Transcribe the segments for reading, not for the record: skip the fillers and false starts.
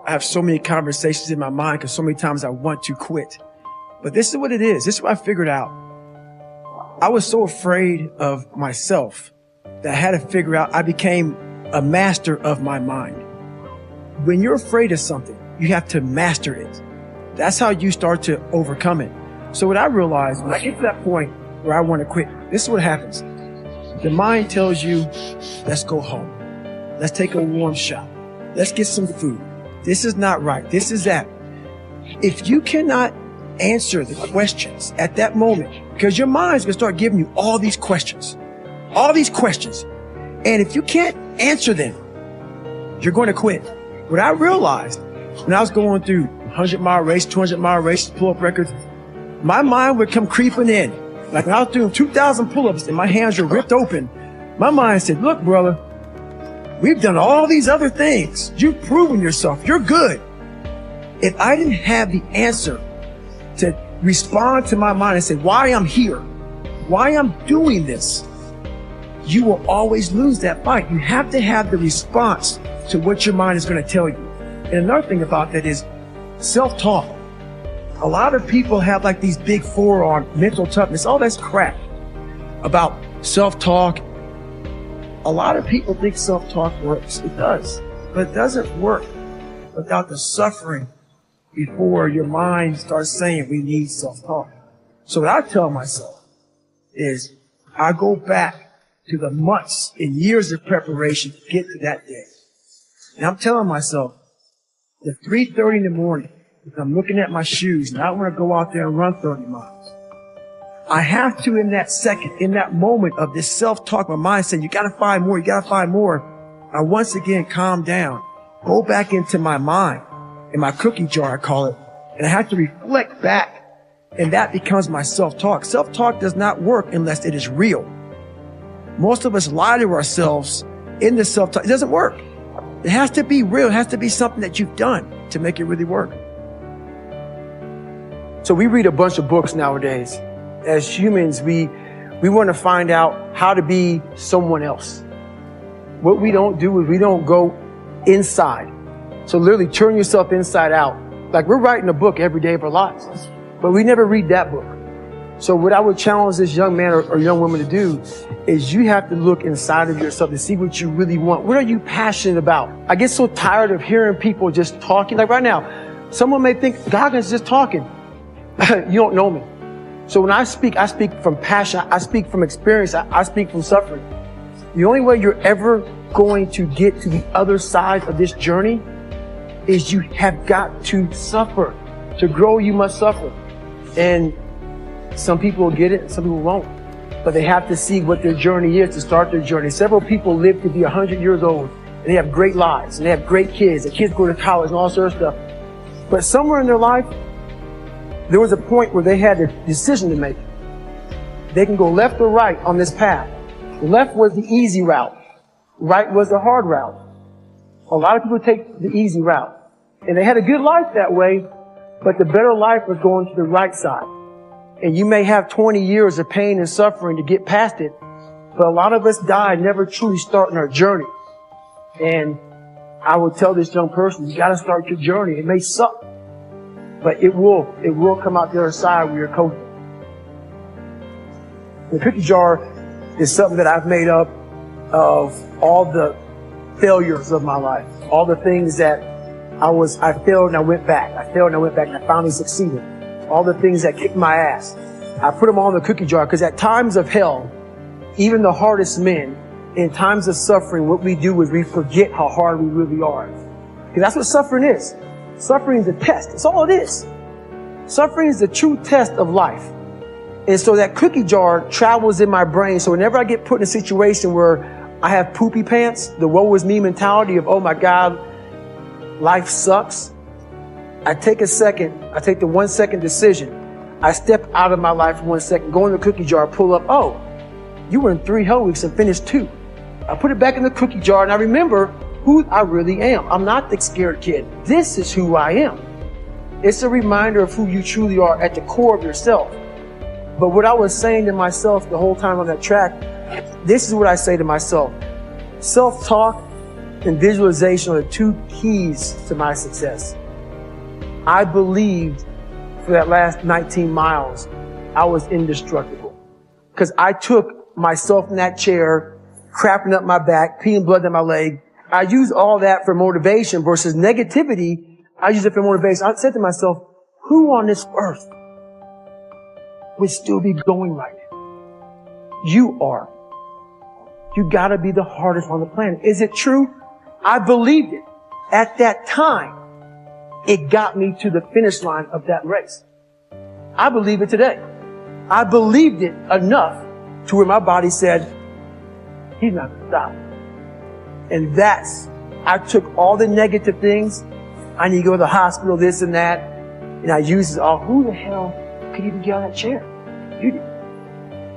I have so many conversations in my mind because so many times I want to quit. But this is what it is. This is what I figured out. I was so afraid of myself that I had to figure out, I became a master of my mind. When you're afraid of something, you have to master it. That's how you start to overcome it. So what I realized, when I get to that point where I want to quit, this is what happens. The mind tells you, let's go home. Let's take a warm shower. Let's get some food. This is not right. This is that. If you cannot answer the questions at that moment, because your mind's going to start giving you all these questions. And if you can't answer them, you're going to quit. What I realized when I was going through 100-mile race, 200-mile races, pull-up records, my mind would come creeping in. Like when I was doing 2,000 pull-ups and my hands were ripped open, my mind said, look, brother, we've done all these other things. You've proven yourself. You're good. If I didn't have the answer to respond to my mind and say why I'm here, why I'm doing this, you will always lose that fight. You have to have the response to what your mind is going to tell you. And another thing about that is self-talk. A lot of people have like these big four on mental toughness. All that's crap about self-talk. A lot of people think self-talk works. It does. But it doesn't work without the suffering before your mind starts saying we need self-talk. So what I tell myself is I go back to the months and years of preparation to get to that day. And I'm telling myself at 3:30 in the morning, if I'm looking at my shoes and I want to go out there and run 30 miles, I have to, in that second, in that moment of this self-talk, my mind saying, you got to find more, I once again calm down, go back into my mind, in my cookie jar, I call it, and I have to reflect back, and that becomes my self-talk. Self-talk does not work unless it is real. Most of us lie to ourselves in the self-talk. It doesn't work. It has to be real. It has to be something that you've done to make it really work. So we read a bunch of books nowadays. As humans, we want to find out how to be someone else. What we don't do is we don't go inside. So literally turn yourself inside out. Like we're writing a book every day of our lives, but we never read that book. So what I would challenge this young man or young woman to do is you have to look inside of yourself to see what you really want. What are you passionate about? I get so tired of hearing people just talking. Like right now, someone may think Goggins is just talking. You don't know me. So when I speak from passion. I speak from experience. I speak from suffering. The only way you're ever going to get to the other side of this journey is you have got to suffer. To grow, you must suffer. And some people will get it, some people won't. But they have to see what their journey is to start their journey. Several people live to be 100 years old, and they have great lives, and they have great kids. The kids go to college and all sorts of stuff. But somewhere in their life, there was a point where they had a decision to make. They can go left or right on this path. Left was the easy route. Right was the hard route. A lot of people take the easy route. And they had a good life that way, but the better life was going to the right side. And you may have 20 years of pain and suffering to get past it, but a lot of us die never truly starting our journey. And I would tell this young person, you got to start your journey. It may suck, but it will come out the other side where you're coasting. The cookie jar is something that I've made up of all the failures of my life, all the things that I failed and I went back. I failed and I went back and I finally succeeded. All the things that kicked my ass. I put them all in the cookie jar because at times of hell, even the hardest men, in times of suffering, what we do is we forget how hard we really are. Because that's what suffering is. Suffering is a test. That's all it is. Suffering is the true test of life. And so that cookie jar travels in my brain. So whenever I get put in a situation where I have poopy pants, the woe is me mentality of, oh my God, life sucks. I take the 1 second decision. I step out of my life for 1 second, go in the cookie jar, pull up, oh, you were in 3 hell weeks and finished 2. I put it back in the cookie jar and I remember who I really am. I'm not the scared kid. This is who I am. It's a reminder of who you truly are at the core of yourself. But what I was saying to myself the whole time on that track, this is what I say to myself. Self-talk and visualization are the two keys to my success. I believed for that last 19 miles, I was indestructible. Because I took myself in that chair, crapping up my back, peeing blood down my leg. I used all that for motivation versus negativity. I used it for motivation. I said to myself, who on this earth would still be going right now? You are. You gotta be the hardest on the planet. Is it true? I believed it. At that time, it got me to the finish line of that race. I believe it today. I believed it enough to where my body said, he's not gonna stop. And I took all the negative things. I need to go to the hospital, this and that. And I used it all. Who the hell could even get on that chair? You did.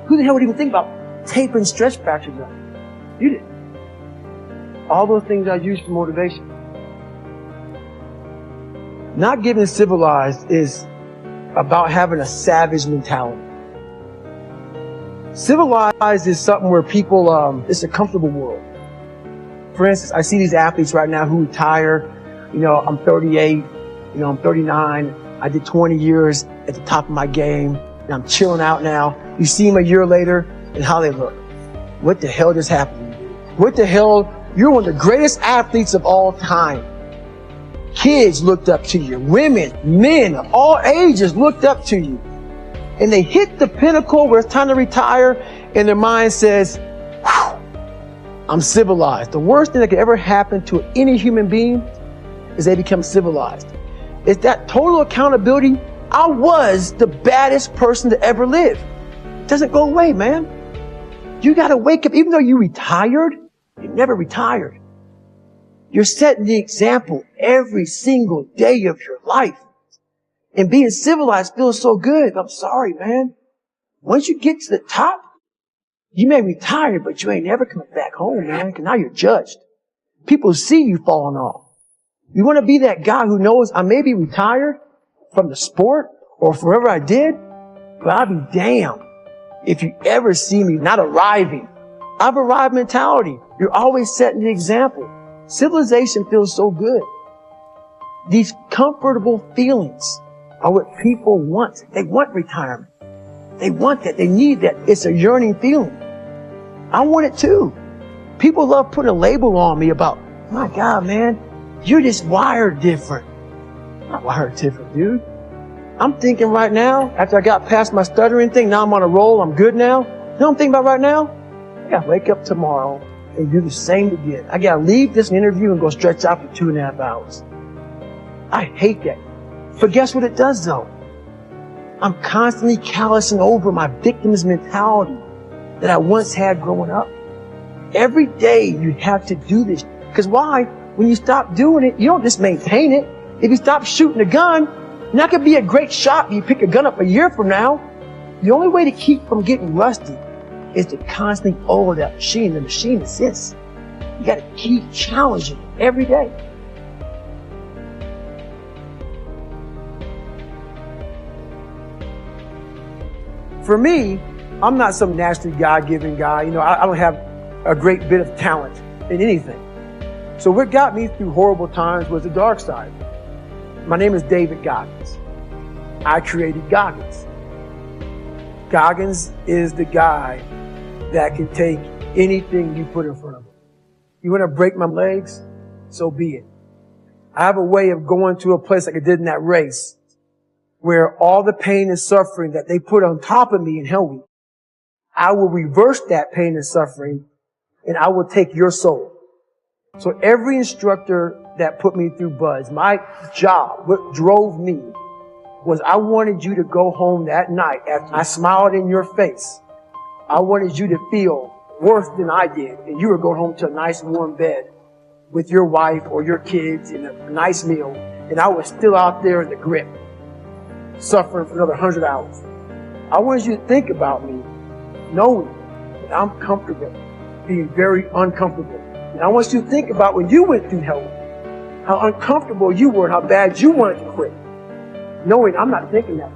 Who the hell would even think about taping stretch fractures up? You did. All those things I used for motivation. Not getting civilized is about having a savage mentality. Civilized is something where people, it's a comfortable world. For instance, I see these athletes right now who retire. You know, I'm 38, I'm 39. I did 20 years at the top of my game, and I'm chilling out now. You see them a year later, and how they look. What the hell just happened to you? What the hell? You're one of the greatest athletes of all time. Kids looked up to you. Women, men, all ages looked up to you. And they hit the pinnacle where it's time to retire, and their mind says, I'm civilized. The worst thing that could ever happen to any human being is they become civilized. It's that total accountability. I was the baddest person to ever live. It doesn't go away, man. You got to wake up. Even though you retired, you never retired. You're setting the example every single day of your life. And being civilized feels so good. I'm sorry, man. Once you get to the top, you may retire, but you ain't never coming back home, man, because now you're judged. People see you falling off. You want to be that guy who knows I may be retired from the sport or forever I did, but I'll be damned if you ever see me not arriving. I've arrived mentality. You're always setting the example. Civilization feels so good. These comfortable feelings are what people want. They want retirement. They want that. They need that. It's a yearning feeling. I want it too. People love putting a label on me about, my God, man, you're just wired different. I'm not wired different, dude. I'm thinking right now, after I got past my stuttering thing, now I'm on a roll, I'm good now. You know what I'm thinking about right now? I gotta wake up tomorrow and do the same again. I gotta leave this interview and go stretch out for 2.5 hours. I hate that. But guess what it does though? I'm constantly callousing over my victim's mentality that I once had growing up. Every day you have to do this. Because why? When you stop doing it, you don't just maintain it. If you stop shooting a gun, you're not going to be a great shot when you pick a gun up a year from now. The only way to keep from getting rusty is to constantly over that machine. The machine exists. You got to keep challenging it every day. For me, I'm not some naturally God-given guy. You know, I don't have a great bit of talent in anything. So what got me through horrible times was the dark side. My name is David Goggins. I created Goggins. Goggins is the guy that can take anything you put in front of him. You want to break my legs? So be it. I have a way of going to a place like I did in that race where all the pain and suffering that they put on top of me in Hell Week, I will reverse that pain and suffering, and I will take your soul. So every instructor that put me through BUD/S, my job, what drove me, was I wanted you to go home that night after I smiled in your face. I wanted you to feel worse than I did, and you were going home to a nice warm bed with your wife or your kids and a nice meal, and I was still out there in the grip, suffering for another 100 hours. I wanted you to think about me, knowing that I'm comfortable being very uncomfortable. And I want you to think about when you went through hell, how uncomfortable you were and how bad you wanted to quit, knowing I'm not thinking that.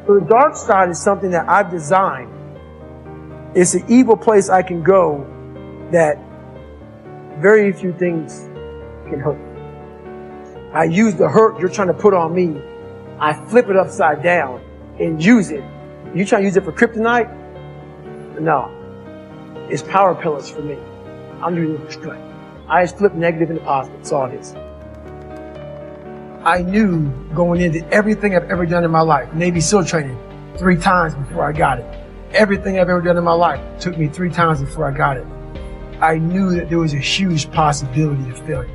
So the dark side is something that I've designed. It's an evil place I can go that very few things can hurt. I use the hurt you're trying to put on me. I flip it upside down and use it. You trying to use it for kryptonite? No. It's power pillars for me. I'm using it for strength. I just flip negative into positive. That's all it is. I knew going into everything I've ever done in my life, Navy SEAL training, 3 times before I got it. Everything I've ever done in my life took me 3 times before I got it. I knew that there was a huge possibility of failure.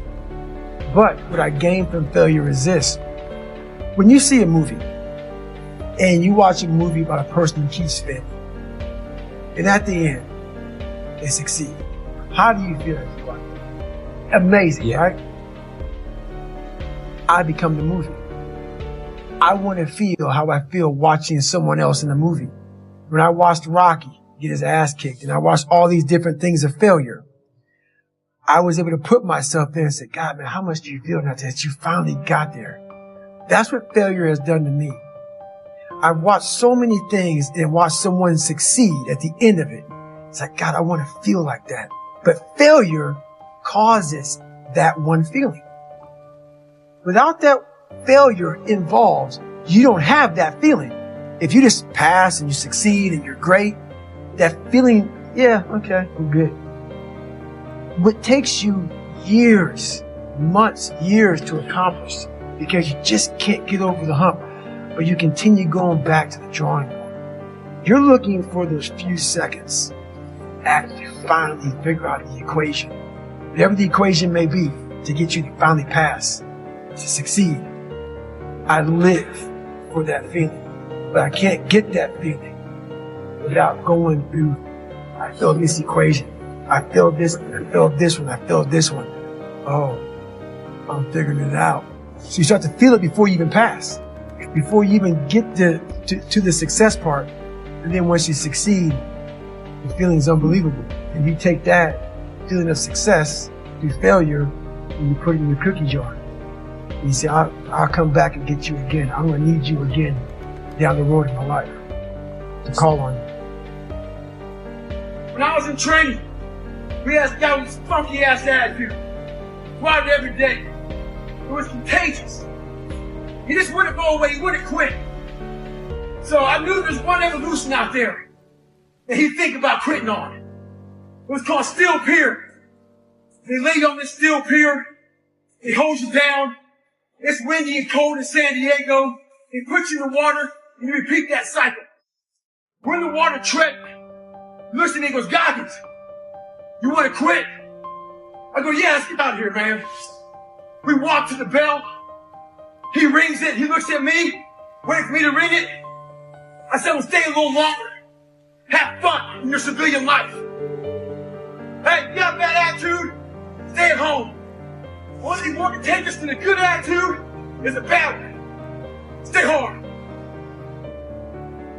But what I gained from failure is this. When you see a movie, and you watch a movie about a person who keeps failing, and at the end, they succeed. How do you feel as you watch it? Amazing, yeah. Right? I become the movie. I want to feel how I feel watching someone else in a movie. When I watched Rocky get his ass kicked, and I watched all these different things of failure, I was able to put myself there and say, God, man, how much do you feel now that you finally got there? That's what failure has done to me. I've watched so many things and watched someone succeed at the end of it. It's like, God, I want to feel like that. But failure causes that one feeling. Without that failure involved, you don't have that feeling. If you just pass and you succeed and you're great, that feeling, yeah, okay, I'm good. What takes you years, months, years to accomplish because you just can't get over the hump, but you continue going back to the drawing board. You're looking for those few seconds after you finally figure out the equation, whatever the equation may be, to get you to finally pass, to succeed. I live for that feeling, but I can't get that feeling without going through, I feel this equation. I feel this one, I feel this one, I feel this one. Oh, I'm figuring it out. So you start to feel it before you even pass, before you even get to the success part. And then once you succeed, the feeling is unbelievable. And you take that feeling of success through failure and you put it in your cookie jar. And you say, I'll come back and get you again. I'm going to need you again down the road in my life to call on you. When I was in training, we had a guy with this funky ass attitude. Tried it every day. It was contagious. He just wouldn't go away, he wouldn't quit. So I knew there was one evolution out there that he'd think about quitting on. It was called steel pier. They lay you on this steel pier, they hold you down. It's windy and cold in San Diego. They put you in the water and you repeat that cycle. We're in the water treadmill. He looks at me and goes, Goggins, you want to quit? I go, yeah, let's get out of here, man. We walk to the bell. He rings it. He looks at me, waits for me to ring it. I said, well, stay a little longer. Have fun in your civilian life. Hey, you got a bad attitude? Stay at home. One thing more contagious than a good attitude is a bad one. Stay hard.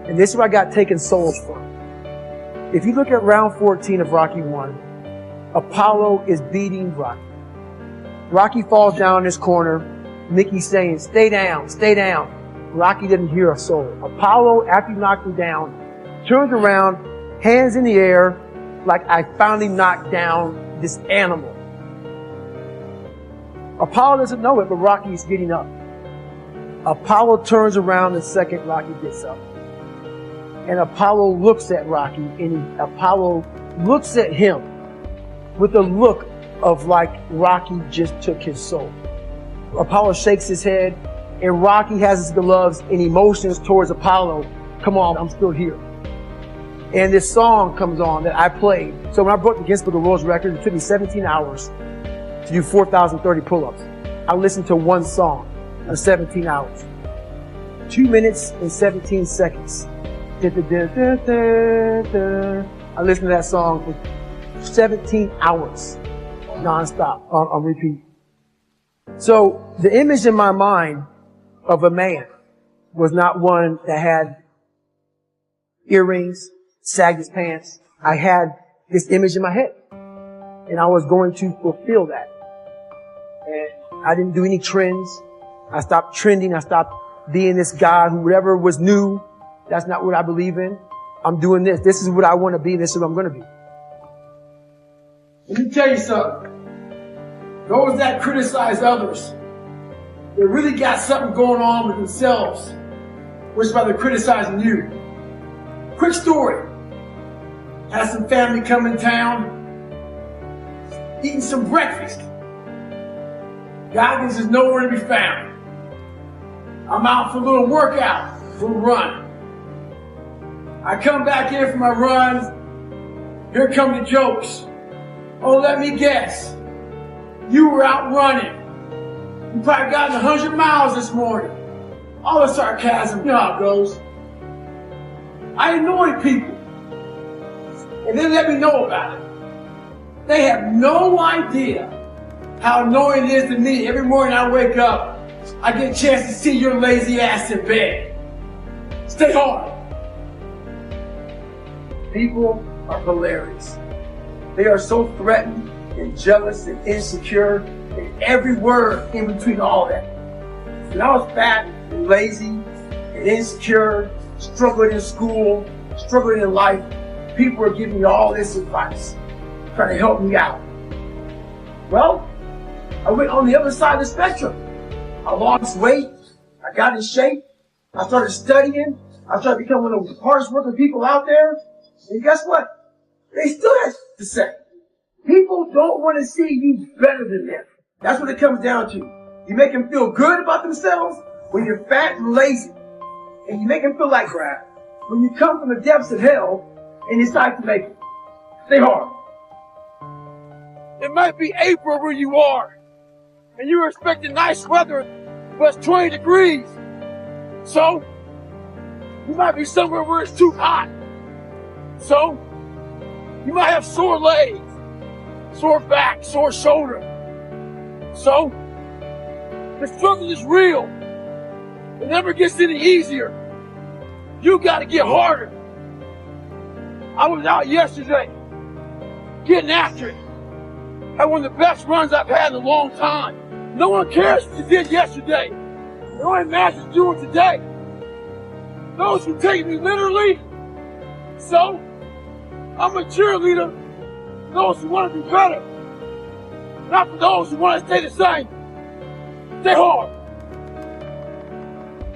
And this is where I got taken souls from. If you look at round 14 of Rocky 1, Apollo is beating Rocky. Rocky falls down in this corner. Mickey's saying, stay down, stay down. Rocky didn't hear a soul. Apollo, after he knocked him down, turns around, hands in the air, like I finally knocked down this animal. Apollo doesn't know it, but Rocky is getting up. Apollo turns around the second Rocky gets up. And Apollo looks at Rocky, and Apollo looks at him with a look of like Rocky just took his soul. Apollo shakes his head, and Rocky has his gloves and emotions towards Apollo. Come on, I'm still here. And this song comes on that I played. So when I broke the Guinness Book of World Records, it took me 17 hours to do 4,030 pull-ups. I listened to one song in 17 hours. 2 minutes and 17 seconds. I listened to that song for 17 hours, non-stop, on repeat. So the image in my mind of a man was not one that had earrings, sagged his pants. I had this image in my head, and I was going to fulfill that. And I didn't do any trends. I stopped trending. I stopped being this guy who whatever was new, that's not what I believe in. I'm doing this. This is what I want to be, and this is what I'm going to be. Let me tell you something. Those that criticize others, they really got something going on with themselves, which is why they're criticizing you. Quick story. Had some family come in town, eating some breakfast. Goggins is nowhere to be found. I'm out for a little workout, for a run. I come back in for my run. Here come the jokes. Oh, let me guess. You were out running. You probably gotten 100 miles this morning. All the sarcasm, you know how it goes. I annoy people. And they let me know about it. They have no idea how annoying it is to me. Every morning I wake up, I get a chance to see your lazy ass in bed. Stay hard. People are hilarious. They are so threatened and jealous and insecure, and every word in between all that. When I was fat and lazy and insecure, struggling in school, struggling in life, people were giving me all this advice, trying to help me out. Well, I went on the other side of the spectrum. I lost weight, I got in shape, I started studying, I started becoming one of the hardest working people out there, and guess what? They still have to say. People don't want to see you better than them. That's what it comes down to. You make them feel good about themselves when you're fat and lazy. And you make them feel like crap when you come from the depths of hell and decide to make it. Stay hard. It might be April where you are, and you're expecting nice weather, but it's 20 degrees. So, you might be somewhere where it's too hot. So, you might have sore legs, sore back, sore shoulder. So, the struggle is real. It never gets any easier. You gotta get harder. I was out yesterday, getting after it. Had one of the best runs I've had in a long time. No one cares what you did yesterday. It only matters what you're doing today. Those who take me literally, so I'm a cheerleader for those who want to do better, not for those who want to stay the same. Stay hard.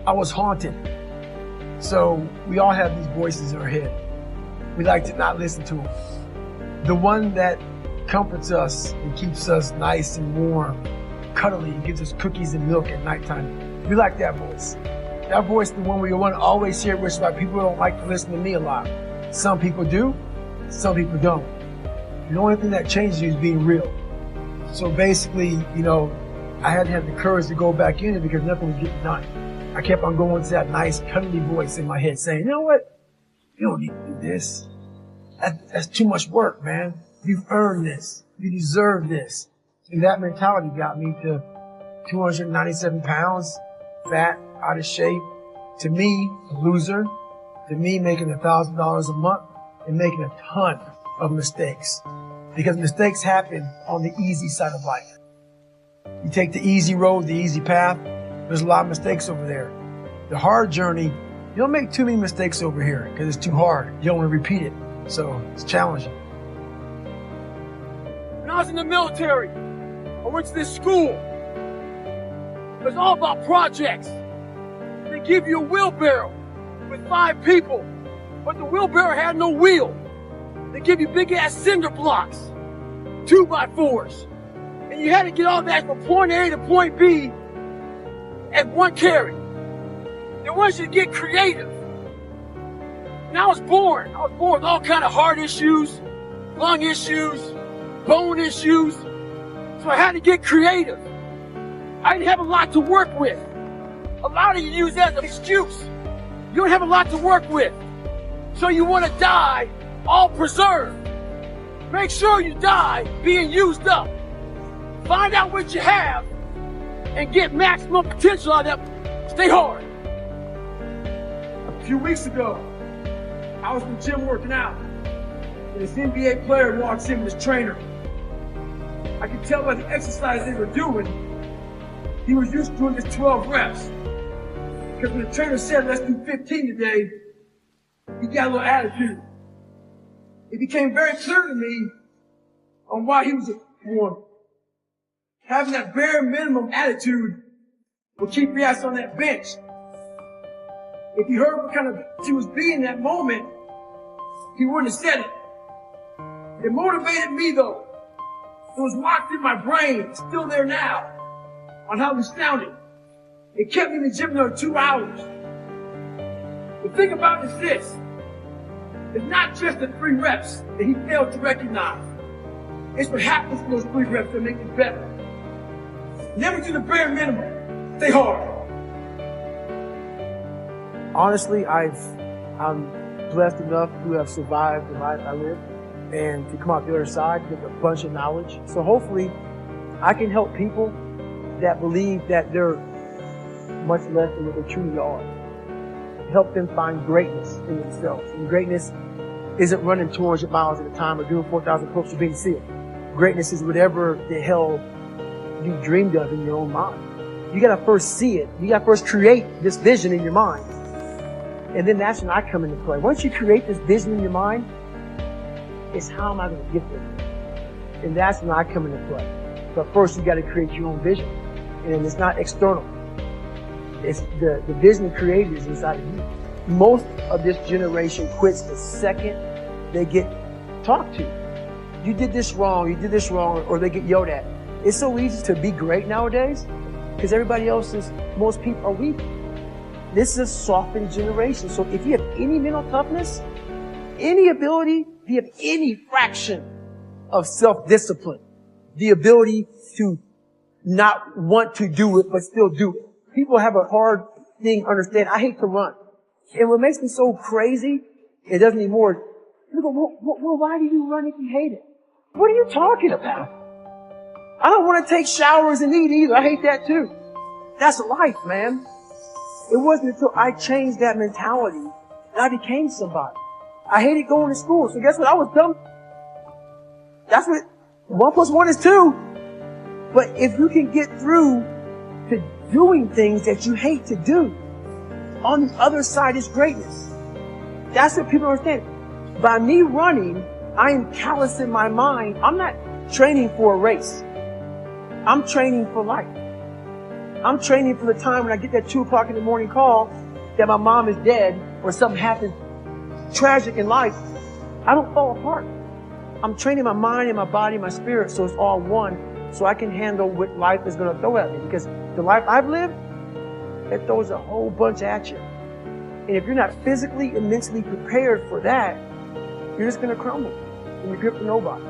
I was haunted. So we all have these voices in our head. We like to not listen to them. The one that comforts us and keeps us nice and warm, cuddly, and gives us cookies and milk at nighttime. We like that voice. That voice is the one we want to always hear, which is why people don't like to listen to me a lot. Some people do, some people don't. The only thing that changes you is being real. So basically, I had to have the courage to go back in it because nothing was getting done. I kept on going to that nice, cuddly voice in my head saying, you know what? You don't need to do this. That's too much work, man. You've earned this. You deserve this. And that mentality got me to 297 pounds, fat, out of shape. To me, a loser. To me, making $1,000 a month and making a ton of mistakes. Because mistakes happen on the easy side of life. You take the easy road, the easy path, there's a lot of mistakes over there. The hard journey, you don't make too many mistakes over here because it's too hard. You don't want to repeat it. So it's challenging. When I was in the military, I went to this school. It was all about projects. They give you a wheelbarrow with 5 people, but the wheelbarrow had no wheel. They give you big ass cinder blocks, 2x4s, and you had to get all that from point A to point B at one carry. They want you to get creative. And I was born with all kind of heart issues, lung issues, bone issues. So I had to get creative. I didn't have a lot to work with. A lot of you use that as an excuse. You don't have a lot to work with. So you want to die all preserved. Make sure you die being used up. Find out what you have and get maximum potential out of that. Stay hard. A few weeks ago, I was in the gym working out, and this NBA player walks in with his trainer. I could tell by the exercise they were doing, he was used to doing this 12 reps. Because when the trainer said, let's do 15 today, he got a little attitude. It became very clear to me on why he was a one. Having that bare minimum attitude will keep your ass on that bench. If you heard what kind of she was being in that moment, he wouldn't have said it. It motivated me though. It was locked in my brain, still there now, on how we sounded. It kept me in the gym another 2 hours. The thing about it is this. It's not just the 3 reps that he failed to recognize. It's what happens in those 3 reps that make it better. Never do the bare minimum. Stay hard. Honestly, I'm blessed enough to have survived the life I lived and to come out the other side with a bunch of knowledge. So hopefully I can help people that believe that they're much less than what they truly are. Help them find greatness in themselves. And greatness isn't running 200 miles at a time or doing 4,000 push-ups or being SEAL. Greatness is whatever the hell you dreamed of in your own mind. You gotta first see it. You gotta first create this vision in your mind. And then that's when I come into play. Once you create this vision in your mind, it's how am I gonna get there? And that's when I come into play. But first you gotta create your own vision. And it's not external. It's the vision created is inside of you. Most of this generation quits the second they get talked to. You did this wrong, or they get yelled at. It's so easy to be great nowadays because most people are weak. This is a softened generation. So if you have any mental toughness, any ability, if you have any fraction of self-discipline, the ability to not want to do it but still do it. People have a hard thing to understand. I hate to run. And what makes me so crazy, it doesn't anymore. You go, well, why do you run if you hate it? What are you talking about? I don't want to take showers and eat either. I hate that too. That's life, man. It wasn't until I changed that mentality that I became somebody. I hated going to school. So guess what? I was dumb. That's what 1 + 1 is 2. But if you can get through to doing things that you hate to do, on the other side is greatness. That's what people understand. By me running, I am callous in my mind. I'm not training for a race. I'm training for life. I'm training for the time when I get that 2 o'clock in the morning call that my mom is dead or something happens tragic in life. I don't fall apart. I'm training my mind and my body and my spirit so it's all one so I can handle what life is going to throw at me. Because the life I've lived, it throws a whole bunch at you. And if you're not physically and mentally prepared for that, you're just going to crumble in the grip of nobody.